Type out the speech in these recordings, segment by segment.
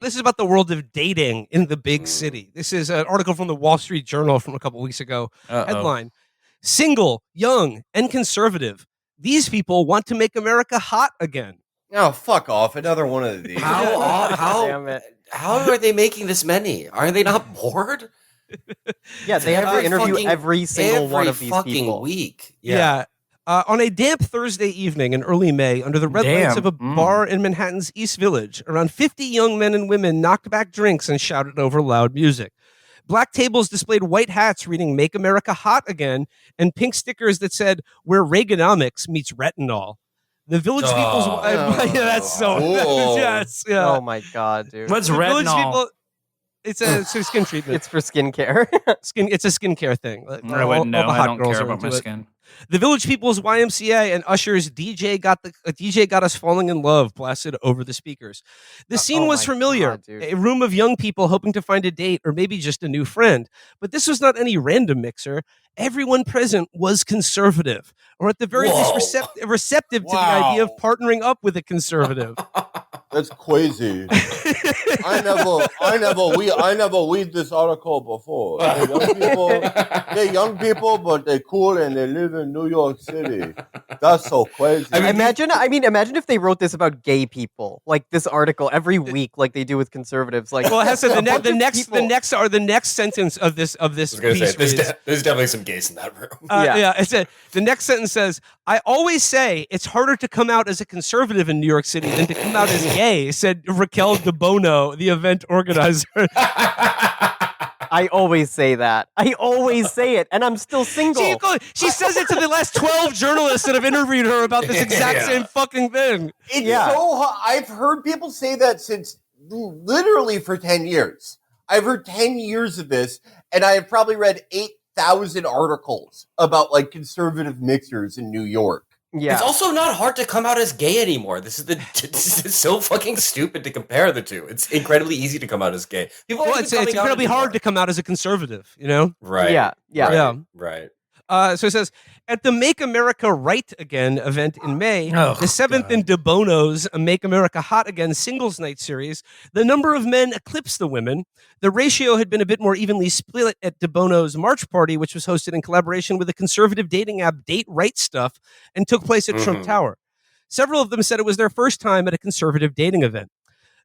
This is about the world of dating in the big city. This is an article from the Wall Street Journal from a couple weeks ago. Headline: Single, young, and conservative. These people want to make America hot again. Oh, fuck off. Another one of these. How are they making this many? Are they not bored? Yeah, they have to interview every single one of these people. Week. Yeah. On a damp Thursday evening in early May, under the red lights of a bar in Manhattan's East Village, around 50 young men and women knocked back drinks and shouted over loud music. Black tables displayed white hats reading "Make America Hot Again" and pink stickers that said "Where Reaganomics meets retinol." The Village People's... Yeah, that's so... Yes, yeah. Oh my God, dude. What's retinol? It's a skin treatment. It's for skincare. It's a skincare thing. I wouldn't know. I don't care about my skin. The Village People's YMCA and Usher's DJ got us falling in love blasted over the speakers. The scene was familiar. God, a room of young people hoping to find a date or maybe just a new friend. But this was not any random mixer. Everyone present was conservative, or at the very least receptive to the idea of partnering up with a conservative. That's crazy. I never read this article before. They're young people, but they're cool and they live in New York City. That's so crazy. Imagine if they wrote this about gay people, like this article every week, like they do with conservatives. Like, well, Heston, the next sentence of this piece there's definitely some gays in that room. It said the next sentence says, "I always say it's harder to come out as a conservative in New York City than to come out as gay," said Raquel De Bono, the event organizer. I always say that. I always say it, and I'm still single. She says it to the last 12 journalists that have interviewed her about this exact same fucking thing. It's so I've heard people say that since literally for 10 years. I've heard 10 years of this, and I have probably read 8,000 articles about like conservative mixers in New York. Yeah. It's also not hard to come out as gay anymore. This is so fucking stupid to compare the two. It's incredibly easy to come out as gay. It's incredibly hard to come out as a conservative, you know? Right. Yeah. Right. So it says, at the Make America Right Again event in May, the seventh in De Bono's Make America Hot Again singles night series, the number of men eclipsed the women. The ratio had been a bit more evenly split at De Bono's March Party, which was hosted in collaboration with the conservative dating app Date Right Stuff and took place at Trump Tower. Several of them said it was their first time at a conservative dating event.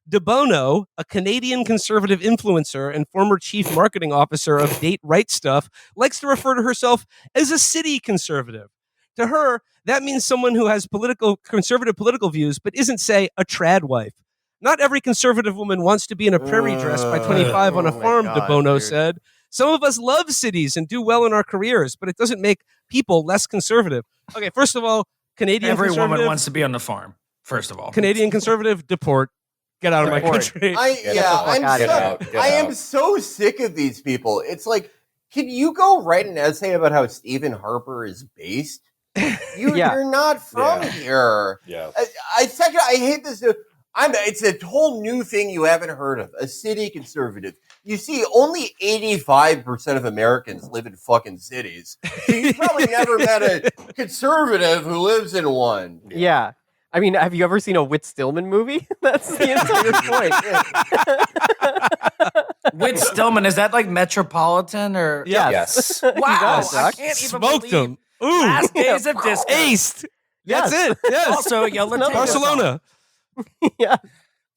De Bono, a Canadian conservative influencer and former chief marketing officer of Date Right Stuff, likes to refer to herself as a city conservative. To her, that means someone who has conservative political views, but isn't, say, a trad wife. Not every conservative woman wants to be in a prairie dress by 25 on a farm, De Bono said. Some of us love cities and do well in our careers, but it doesn't make people less conservative. Okay, first of all, Canadian conservative... Every woman wants to be on the farm, first of all. Canadian conservative, deport. Get out of my country. I am so sick of these people. It's like, can you go write an essay about how Stephen Harper is based? You're not from here. Yeah. I hate this. It's a whole new thing you haven't heard of. A city conservative. You see, only 85% of Americans live in fucking cities. So you probably never met a conservative who lives in one. Yeah. I mean, have you ever seen a Whit Stillman movie? That's the entire point. Whit Stillman, is that like Metropolitan or? Yes. Wow, I can't even smoked believe him. Ooh, Last Days of Disco. Aced. Yes. That's it. Yes. Also, Barcelona. Yeah.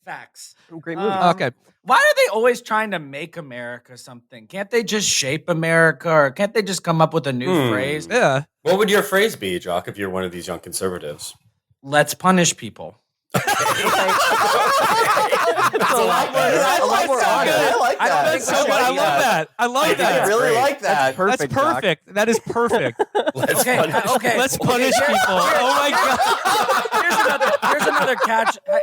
Facts. Great movie. Okay. Why are they always trying to make America something? Can't they just shape America, or can't they just come up with a new phrase? Yeah. What would your phrase be, Jock, if you're one of these young conservatives? Let's punish people. It's a lot more honest. I like that. That's so good. I love that. I love that. I really like that. That's perfect. That is perfect. Okay. Let's punish people. Oh my God.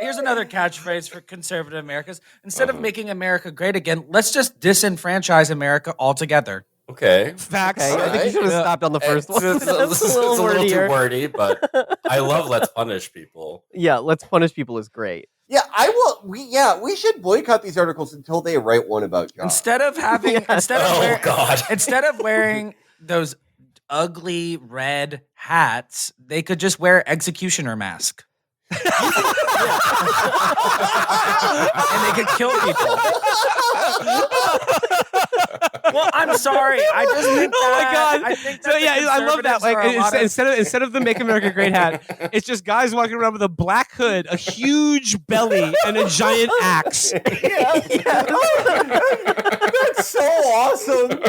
Here's another catchphrase for conservative Americans. Instead of making America great again, let's just disenfranchise America altogether. Okay. Facts. Okay, I think you should have stopped on the first one. It's a little too wordy, but I love let's punish people. Yeah, let's punish people is great. Yeah, I will. We should boycott these articles until they write one about John. Instead of wearing those ugly red hats, they could just wear executioner mask. And they could kill people. Well, I'm sorry. I just think Oh my that- God! I think So that the yeah, I love that. conservatives are a lot of- Instead of the "Make America Great" hat, it's just guys walking around with a black hood, a huge belly, and a giant axe. That's so awesome.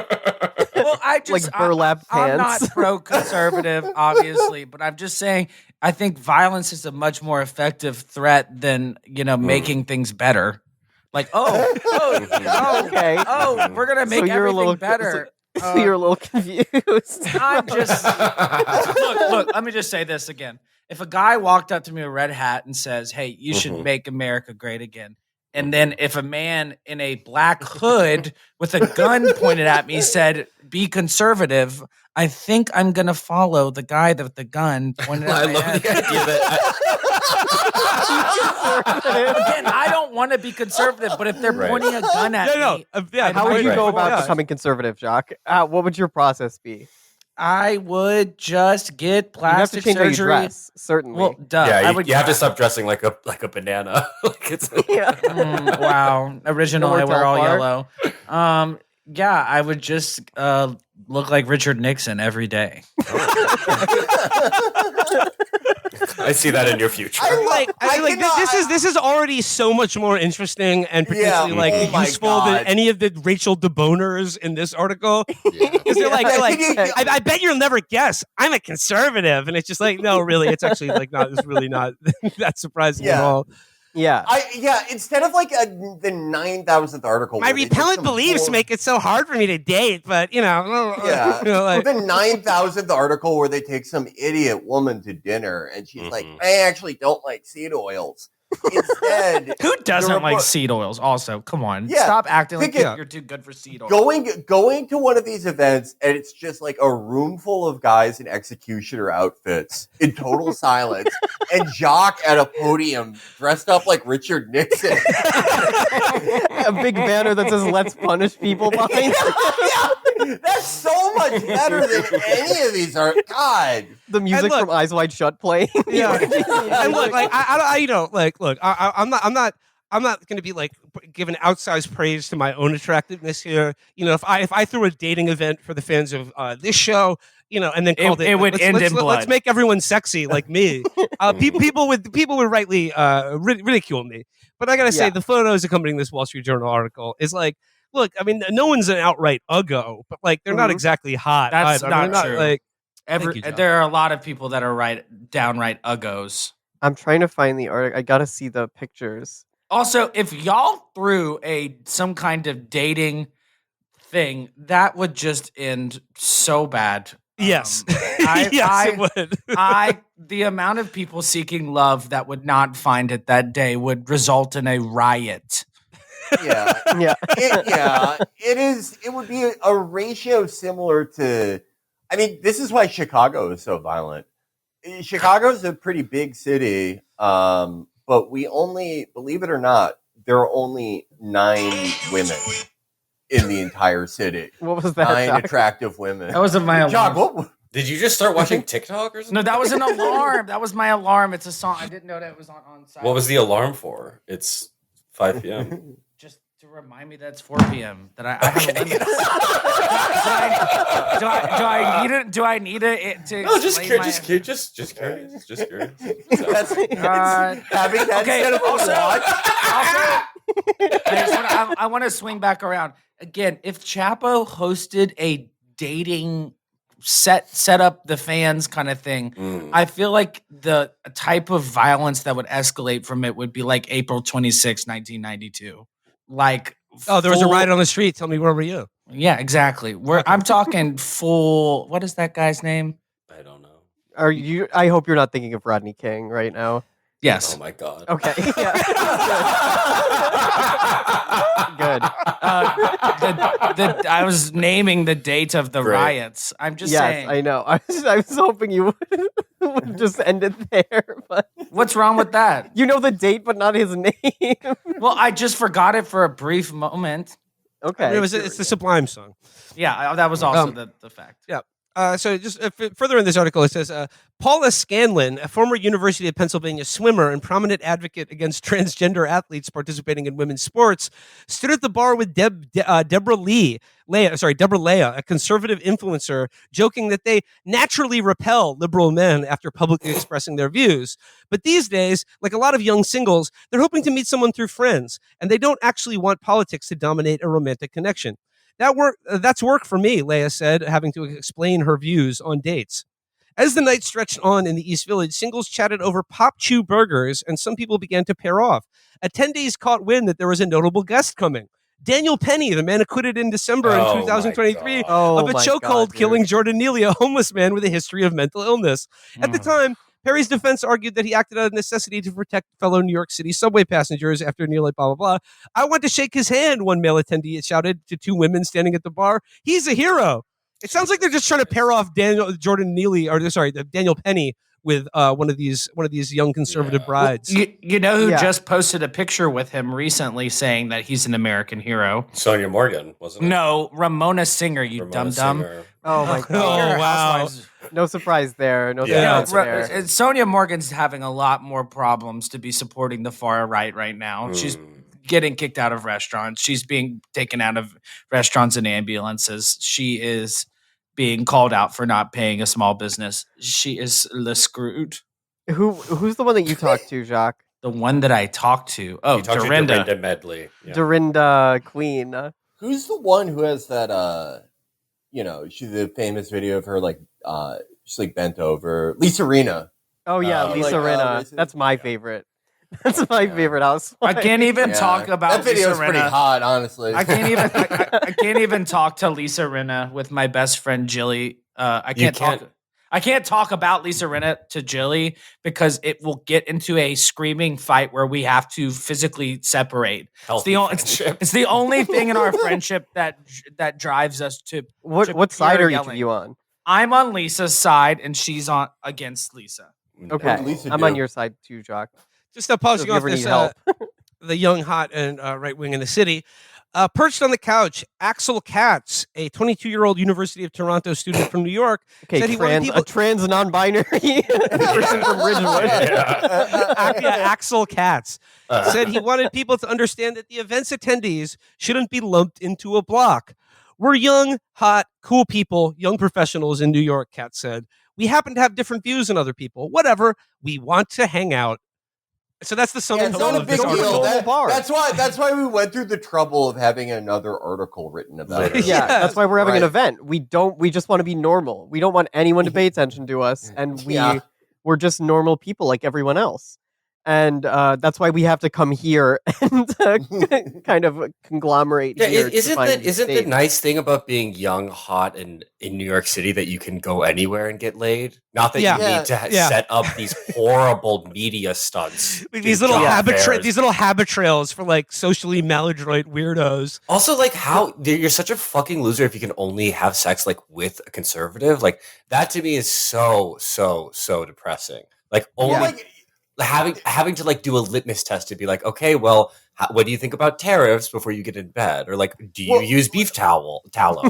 Well, Like burlap I'm pants. not pro-conservative, obviously, but I'm just saying I think violence is a much more effective threat than making things better. Like, Okay. we're gonna make you're a everything little better. So you're a little confused. I'm just look. Let me just say this again. If a guy walked up to me with a red hat and says, "Hey, you should make America great again," and then if a man in a black hood with a gun pointed at me said, "Be conservative," I think I'm gonna follow the guy with the gun pointed at I my love head. the idea that Again, I don't want to be conservative, but if they're Right. pointing a gun at me, How would you go about Yeah. becoming conservative, Jock? What would your process be? I would just get You have to plastic change how you surgery. dress, certainly. Well, duh. yeah, I you, would. you have to stop dressing like a banana. Like it's yeah. Wow, original. No more I wear all Telfar? yellow. Yeah, I would just look like Richard Nixon every day. I see that in your future. This is already so much more interesting and particularly Yeah, like oh my useful than God. any of the Rachel DeBoners in this article. Yeah. Because they're like, Yeah. I bet you'll never guess. I'm a conservative, and it's just like, no, really, it's actually like not. It's really not that surprising at Yeah. all. Yeah. Instead of like the 9,000th article. My where they did repellent some beliefs bull- make it so hard for me to date, but Yeah. you know, like, the 9,000th article where they take some idiot woman to dinner and she's like, I actually don't like seed oils. Instead, Who doesn't the like report- seed oils? Also, come on, Yeah, stop acting like pick it. you're too good for seed oils. going to one of these events and it's just like a room full of guys in executioner outfits in total silence and Jock at a podium dressed up like Richard Nixon. A big banner that says "Let's punish people" behind it. That's so much better than any of these are. God. The music look- from Eyes Wide Shut playing. yeah. And look, like I'm not going to be like giving outsized praise to my own attractiveness here. You know, if I threw a dating event for the fans of this show, and then called It would end in let's blood. make everyone sexy like me. People would rightly ridicule me. But I gotta say, Yeah. the photos accompanying this Wall Street Journal article is like, look, I mean, no one's an outright uggo, but like they're not Mhm. exactly hot. That's either. not They're true. Like, Thank you, John. There are a lot of people that are downright uggos. I'm trying to find the article. I gotta see the pictures. Also, if y'all threw some kind of dating thing, that would just end so bad. yes, I- it would. The amount of people seeking love that would not find it that day would result in a riot. Yeah. Yeah. It is. It would be a ratio similar to. I mean, this is why Chicago is so violent. Chicago is a pretty big city, but we only, believe it or not, there are only 9 women in the entire city. What was that? 9 Jock? attractive women. That wasn't my Jock, alarm. what? Did you just start watching TikTok or something? No, that was an alarm. That was my alarm. It's a song. I didn't know that it was on site. What was the alarm for? It's 5 p.m. Just to remind me that it's 4 p.m. That I have a limit. Do I need it to? No, just explain curious. my- Just curious. Just curious. That's, having that okay, instead of a also- watch. I want to swing back around again. If Chapo hosted a dating set up the fans kind of thing, I feel like the type of violence that would escalate from it would be like April 26, 1992. Like, Oh, there was a full- riot on the street. Tell me, where were you? Yeah, exactly. I'm talking full. What is that guy's name? I don't know. Are you? I hope you're not thinking of Rodney King right now. Yes. Oh my god. Okay. Yeah. Good. I was naming the date of the Great. riots. I'm just Yes, saying. I know. I was hoping you would just end it there, but What's wrong with that? you know the date, but not his name. Well, I just forgot it for a brief moment. Okay. It's the Sublime song. Yeah, that was also Um, the fact. Yeah. So just further in this article, it says Paula Scanlon, a former University of Pennsylvania swimmer and prominent advocate against transgender athletes participating in women's sports, stood at the bar with Deborah Leah, a conservative influencer, joking that they naturally repel liberal men after publicly expressing their views. But these days, like a lot of young singles, they're hoping to meet someone through friends, and they don't actually want politics to dominate a romantic connection. That's work for me, Leia said, having to explain her views on dates. As the night stretched on in the East Village, singles chatted over Pop Chew burgers, and some people began to pair off. Attendees caught wind that there was a notable guest coming. Daniel Penny, the man acquitted in December in 2023 of a chokehold killing Jordan Neely, a homeless man with a history of mental illness. At the time, Perry's defense argued that he acted out of necessity to protect fellow New York City subway passengers after Neely, blah, blah, blah. I want to shake his hand, one male attendee shouted to two women standing at the bar. He's a hero. It sounds like they're just trying to pair off Daniel Penny with one of these young conservative brides. Well, you know who just posted a picture with him recently saying that he's an American hero? Sonia Morgan, wasn't it? No, Ramona Singer, you dum-dum. Oh, my God. Oh, wow. No surprise there. No surprise there. Sonia Morgan's having a lot more problems to be supporting the far right now. She's getting kicked out of restaurants. She's being taken out of restaurants and ambulances. She is being called out for not paying a small business. She is screwed. Who's the one that you talked to, Jacques? The one that I talked to. Oh, Dorinda. Dorinda Medley. Yeah. Dorinda Queen. Who's the one who has that, she's the famous video of her, she's like bent over. Lisa Rinna. Oh, yeah, Lisa Rinna. That's my favorite. That's my favorite house. I can't even talk about that video is Lisa pretty Rinna. hot, honestly. I can't even talk to Lisa Rinna with my best friend Jilly. I can't talk about Lisa Rinna to Jilly because it will get into a screaming fight where we have to physically separate. It's the only thing in our friendship that drives us to. What side are each of you on? I'm on Lisa's side and she's on against Lisa. Okay, I'm on your side too, Jacques. Just pausing off this, the young, hot, and right wing in the city. Perched on the couch, Axel Katz, a 22-year-old University of Toronto student from New York, said he wanted people... a trans non-binary person from Ridgewood. Axel Katz said he wanted people to understand that the event's attendees shouldn't be lumped into a block. We're young, hot, cool people, young professionals in New York, Katz said. We happen to have different views than other people. Whatever. We want to hang out. So that's the sum it's not a big deal. That's why we went through the trouble of having another article written about it. Yeah, that's why we're having an event. We just want to be normal. We don't want anyone to pay attention to us, and we're just normal people like everyone else. And that's why we have to come here and kind of conglomerate here. Isn't the nice thing about being young, hot, and in New York City that you can go anywhere and get laid? Not that you need to set up these horrible media stunts. These little habit trails for like socially maladroit weirdos. Also, like how you're such a fucking loser if you can only have sex like with a conservative. Like that to me is so depressing. Like only. Having to like do a litmus test to be like, okay, well, what do you think about tariffs before you get in bed, or like, do you use beef tallow?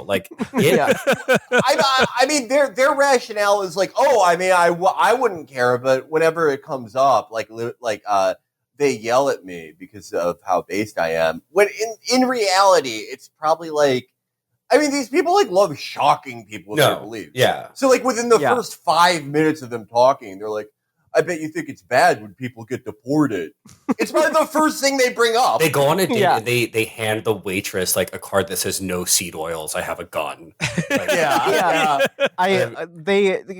Like, I mean, their rationale is like, I wouldn't care, but whenever it comes up, they yell at me because of how based I am. When in reality, it's probably like, I mean, these people like love shocking people with their beliefs. Yeah. So like within the first 5 minutes of them talking, they're like, I bet you think it's bad when people get deported. It's probably the first thing they bring up. They go on a date and they hand the waitress like a card that says no seed oils. I have a gun. Like,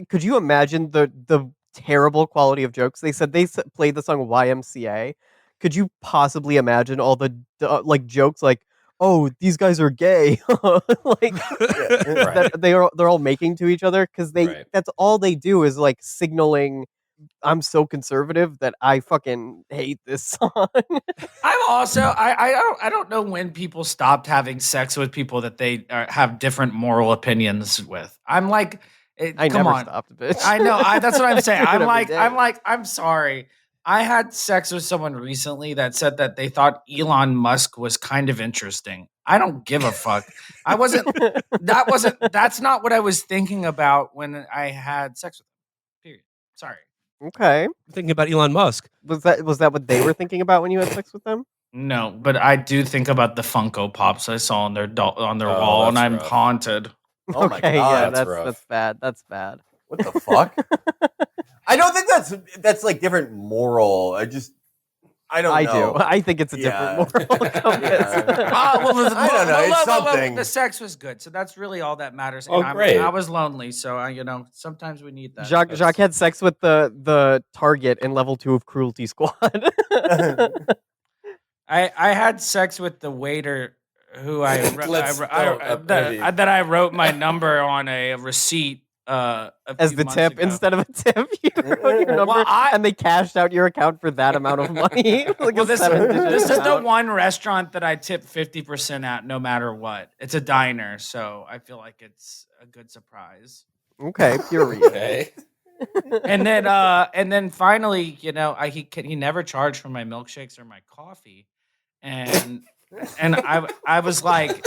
could you imagine the terrible quality of jokes? They said they played the song YMCA. Could you possibly imagine all the like jokes like, oh, these guys are gay, that they're all making to each other because that's all they do is like signaling. I'm so conservative that I fucking hate this song. I'm also I don't know when people stopped having sex with people that they have different moral opinions with. I'm like, I never stopped, bitch. I know. That's what I'm saying. I'm like, I'm sorry. I had sex with someone recently that said that they thought Elon Musk was kind of interesting. I don't give a fuck. That's not what I was thinking about when I had sex with him. Period. Sorry. Okay. Thinking about Elon Musk. Was that what they were thinking about when you had sex with them? No, but I do think about the Funko Pops I saw on their wall, and I'm haunted. Oh my Okay, God, yeah, that's that's bad. That's bad. What the fuck? I don't think that's like different moral. I don't know. do. I think it's a different moral compass. I don't know. It's something. The sex was good, so that's really all that matters. Oh, great. I was lonely, so sometimes we need that. Jacques had sex with the target in level 2 of Cruelty Squad. I had sex with the waiter who that I wrote my number on a receipt as the tip ago. instead of a tip. You wrote your number, and they cashed out your account for that amount of money. This is the one restaurant that I tip 50% at, no matter what. It's a diner, so I feel like it's a good surprise. Okay, period. Okay. And then finally, he never charged for my milkshakes or my coffee, and I was like,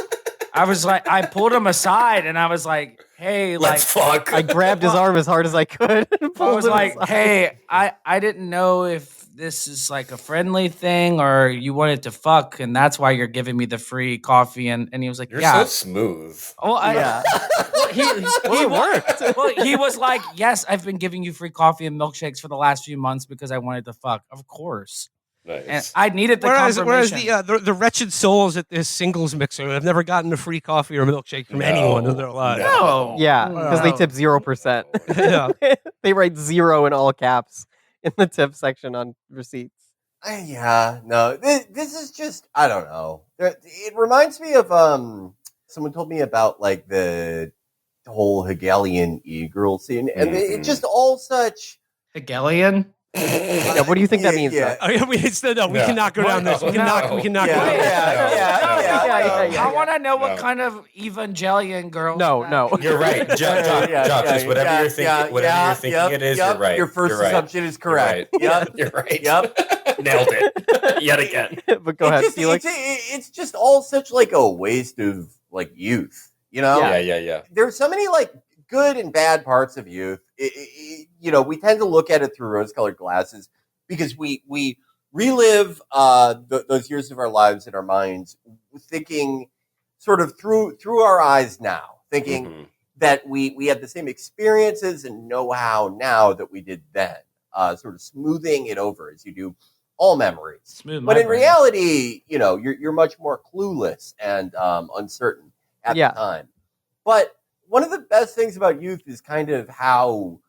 I pulled him aside and I was like, hey, let's fuck. I grabbed his arm as hard as I could. I was like, hey, I didn't know if this is like a friendly thing or you wanted to fuck, and that's why you're giving me the free coffee. And he was like, you're yeah. so smooth. Well, yeah. He worked. Well, he was like, yes, I've been giving you free coffee and milkshakes for the last few months because I wanted to fuck. Of course. Nice. And I needed the confirmation. Whereas the wretched souls at this singles mixer have never gotten a free coffee or milkshake from anyone in their lives. No. Yeah, because they tip 0%. Yeah. They write 0 in all caps in the tip section on receipts. No. This is just, I don't know. It reminds me of someone told me about like the whole Hegelian e-girl scene, and it's just all such Hegelian. Yeah, what do you think that means? Yeah. We cannot go down this. We cannot go down I want to know what kind of evangelion girl. Oh, No. You're right. Just whatever you're thinking it is, you're right. Your first assumption is correct. You're right. Yep. Nailed it. Yet again. But go ahead, Felix. It's just all such like a waste of like youth, you know? Yeah. There's so many like good and bad parts of youth. We tend to look at it through rose-colored glasses because we relive those years of our lives in our minds, thinking sort of through our eyes now, thinking that we had the same experiences and know-how now that we did then, sort of smoothing it over as you do all memories. But in reality, you're much more clueless and uncertain at the time. But one of the best things about youth is kind of how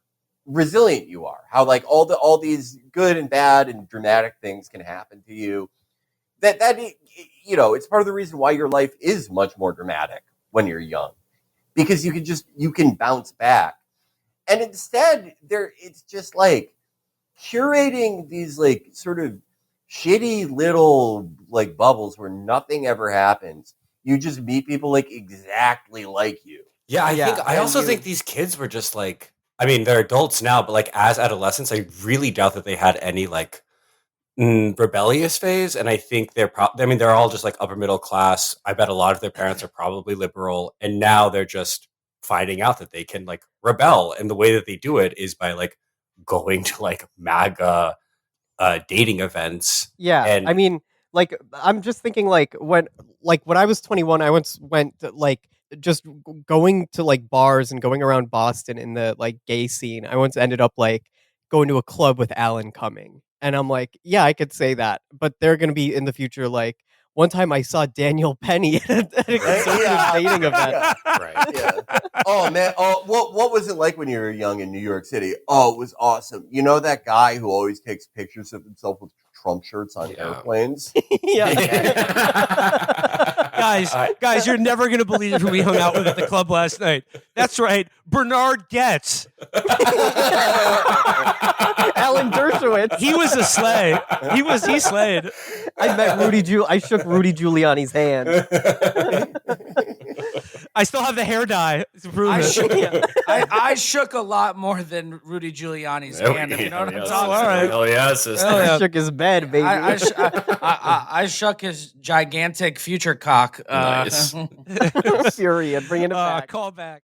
resilient you are, how like all these good and bad and dramatic things can happen to you. That it's part of the reason why your life is much more dramatic when you're young, because you can bounce back. And instead, it's just like curating these like sort of shitty little like bubbles where nothing ever happens. You just meet people like exactly like you. Yeah, I also think these kids were just like, I mean, they're adults now, but like as adolescents, I really doubt that they had any like rebellious phase. And I think they're all just like upper middle class. I bet a lot of their parents are probably liberal. And now they're just finding out that they can like rebel. And the way that they do it is by like going to like MAGA dating events. Yeah. And I mean, like, I'm just thinking like when I was 21, I once went to, like, just going to like bars and going around Boston in the like gay scene. I once ended up like going to a club with Alan Cumming, and I'm like, yeah, I could say that, but they're gonna be in the future. Like one time I saw Daniel Penny at a conservative dating event. Yeah. Oh man. Oh, what was it like when you were young in New York City? Oh, it was awesome. You know that guy who always takes pictures of himself with Trump shirts on airplanes? Guys, you're never going to believe who we hung out with at the club last night. That's right, Bernard Getz. Alan Dershowitz. He was a slay. He slayed. I met I shook Rudy Giuliani's hand. I still have the hair dye to prove I it. shook, I shook a lot more than Rudy Giuliani's hand. If you know what I'm talking about. Hell yes. Shook his bed, baby. I shook his gigantic future cock. Nice. Period. Bringing it back. Call back.